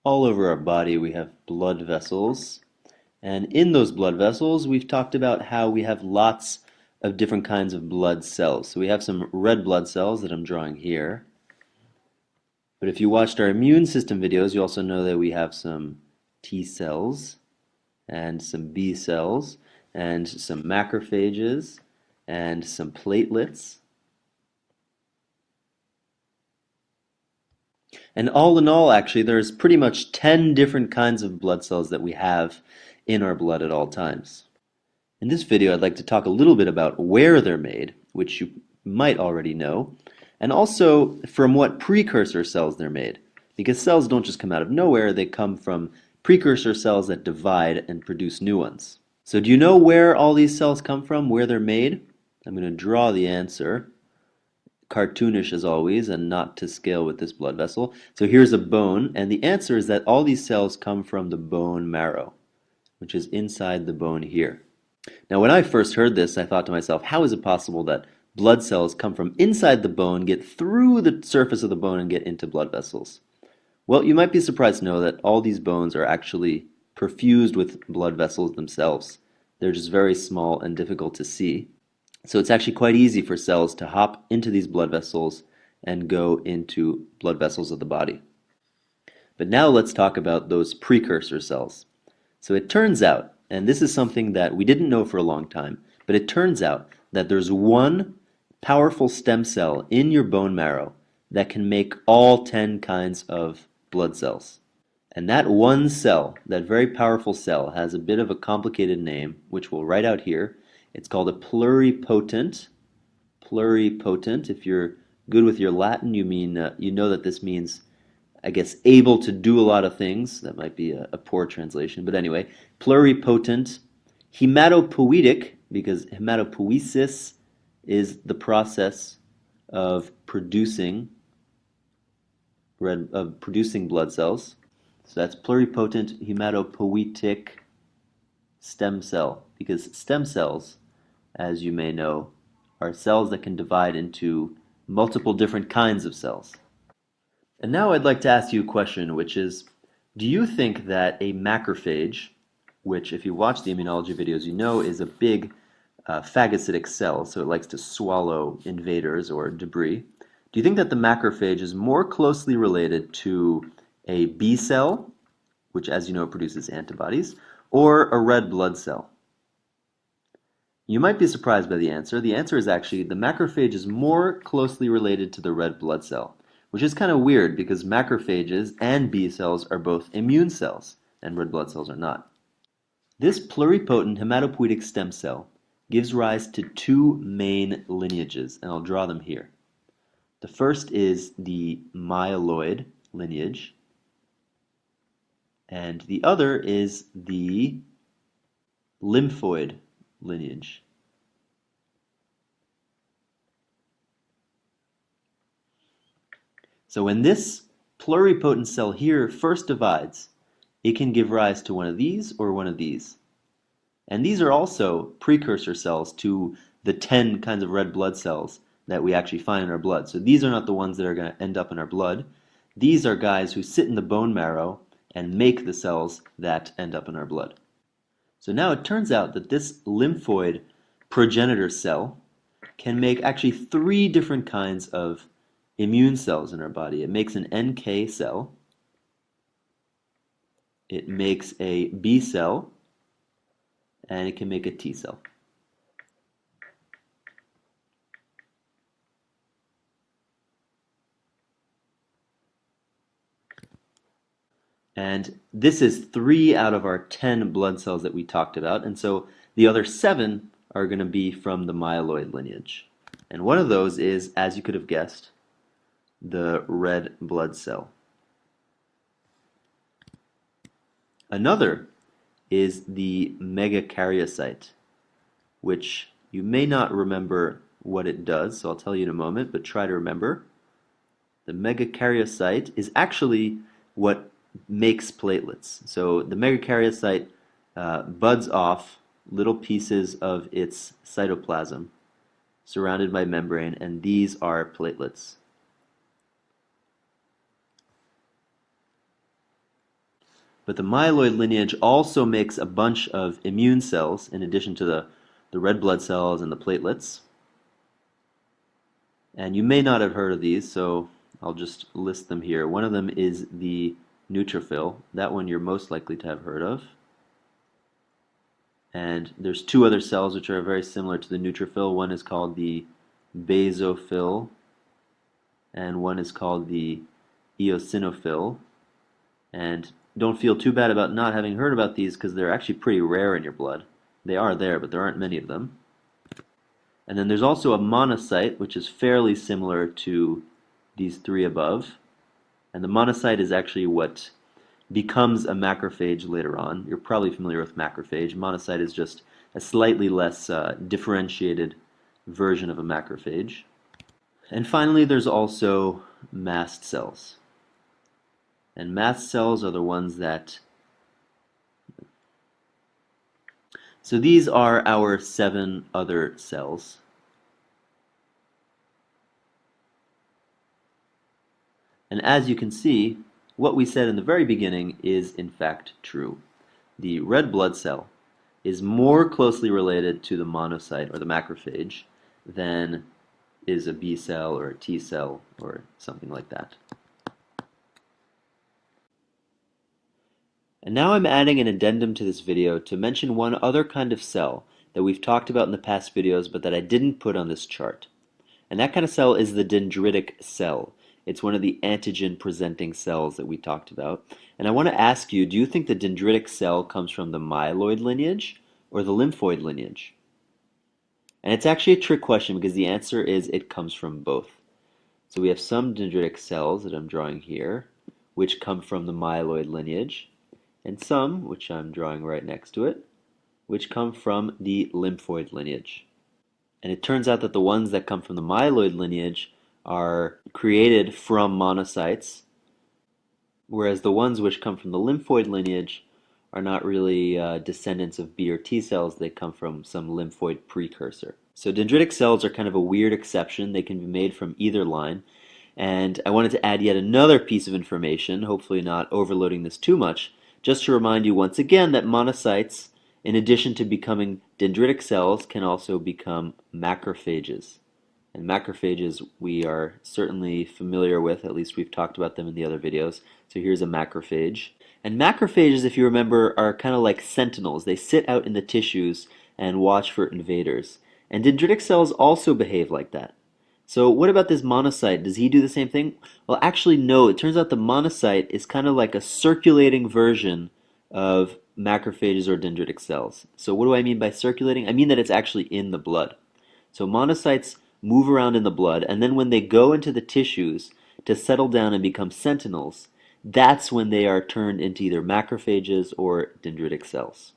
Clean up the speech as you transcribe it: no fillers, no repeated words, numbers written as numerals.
All over our body we have blood vessels, and in those blood vessels we've talked about how we have lots of different kinds of blood cells. So we have some red blood cells that I'm drawing here. But if you watched our immune system videos, you also know that we have some T cells and some B cells and some macrophages and some platelets. And all in all, actually, there's pretty much 10 different kinds of blood cells that we have in our blood at all times. In this video, I'd like to talk a little bit about where they're made, which you might already know, and also from what precursor cells they're made. Because cells don't just come out of nowhere, they come from precursor cells that divide and produce new ones. So do you know where all these cells come from, where they're made? I'm going to draw the answer. Cartoonish as always, and not to scale with this blood vessel. So here's a bone, and the answer is that all these cells come from the bone marrow, which is inside the bone here. Now when I first heard this, I thought to myself, how is it possible that blood cells come from inside the bone, get through the surface of the bone, and get into blood vessels? Well, you might be surprised to know that all these bones are actually perfused with blood vessels themselves. They're just very small and difficult to see. So it's actually quite easy for cells to hop into these blood vessels and go into blood vessels of the body. But now let's talk about those precursor cells. So it turns out, and this is something that we didn't know for a long time, but it turns out that there's one powerful stem cell in your bone marrow that can make all 10 kinds of blood cells. And that one cell, that very powerful cell, has a bit of a complicated name, which we'll write out here. It's called a pluripotent. Pluripotent. If you're good with your Latin, you know that this means, I guess, able to do a lot of things. That might be a poor translation, but anyway, pluripotent, hematopoietic, because hematopoiesis is the process of producing blood cells. So that's pluripotent hematopoietic stem cell, because stem cells, as you may know, are cells that can divide into multiple different kinds of cells. And now I'd like to ask you a question, which is, do you think that a macrophage, which if you watch the immunology videos you know is a big phagocytic cell, so it likes to swallow invaders or debris, do you think that the macrophage is more closely related to a B cell, which as you know produces antibodies, or a red blood cell? You might be surprised by the answer. The answer is actually the macrophage is more closely related to the red blood cell, which is kind of weird because macrophages and B cells are both immune cells and red blood cells are not. This pluripotent hematopoietic stem cell gives rise to two main lineages, and I'll draw them here. The first is the myeloid lineage, and the other is the lymphoid lineage. So when this pluripotent cell here first divides, it can give rise to one of these or one of these. And these are also precursor cells to the 10 kinds of red blood cells that we actually find in our blood. So these are not the ones that are going to end up in our blood. These are guys who sit in the bone marrow and make the cells that end up in our blood. So now it turns out that this lymphoid progenitor cell can make actually 3 different kinds of immune cells in our body. It makes an NK cell, it makes a B cell, and it can make a T cell. And this is 3 out of our 10 blood cells that we talked about, and so the other 7 are going to be from the myeloid lineage. And one of those is, as you could have guessed, the red blood cell. Another is the megakaryocyte, which you may not remember what it does, so I'll tell you in a moment, but try to remember. The megakaryocyte is actually what makes platelets. So the megakaryocyte buds off little pieces of its cytoplasm surrounded by membrane, and these are platelets. But the myeloid lineage also makes a bunch of immune cells in addition to the red blood cells and the platelets. And you may not have heard of these, so I'll just list them here. One of them is the neutrophil. That one you're most likely to have heard of. And there's two other cells which are very similar to the neutrophil. One is called the basophil, and one is called the eosinophil. And don't feel too bad about not having heard about these because they're actually pretty rare in your blood. They are there, but there aren't many of them. And then there's also a monocyte, which is fairly similar to these three above. And the monocyte is actually what becomes a macrophage later on. You're probably familiar with macrophage. Monocyte is just a slightly less differentiated version of a macrophage. And finally, there's also mast cells. And mast cells are the ones that... So these are our 7 other cells. And as you can see, what we said in the very beginning is in fact true. The red blood cell is more closely related to the monocyte or the macrophage than is a B cell or a T cell or something like that. And now I'm adding an addendum to this video to mention one other kind of cell that we've talked about in the past videos but that I didn't put on this chart. And that kind of cell is the dendritic cell. It's one of the antigen-presenting cells that we talked about. And I want to ask you, do you think the dendritic cell comes from the myeloid lineage or the lymphoid lineage? And it's actually a trick question because the answer is it comes from both. So we have some dendritic cells that I'm drawing here, which come from the myeloid lineage, and some, which I'm drawing right next to it, which come from the lymphoid lineage. And it turns out that the ones that come from the myeloid lineage are created from monocytes, whereas the ones which come from the lymphoid lineage are not really descendants of B or T cells. They come from some lymphoid precursor. So dendritic cells are kind of a weird exception. They can be made from either line. And I wanted to add yet another piece of information, hopefully not overloading this too much, just to remind you once again that monocytes, in addition to becoming dendritic cells, can also become macrophages. And macrophages we are certainly familiar with, at least we've talked about them in the other videos. So here's a macrophage. And macrophages, if you remember, are kind of like sentinels. They sit out in the tissues and watch for invaders. And dendritic cells also behave like that. So what about this monocyte? Does he do the same thing? Well, actually, no. It turns out the monocyte is kind of like a circulating version of macrophages or dendritic cells. So what do I mean by circulating? I mean that it's actually in the blood. So monocytes move around in the blood, and then when they go into the tissues to settle down and become sentinels, that's when they are turned into either macrophages or dendritic cells.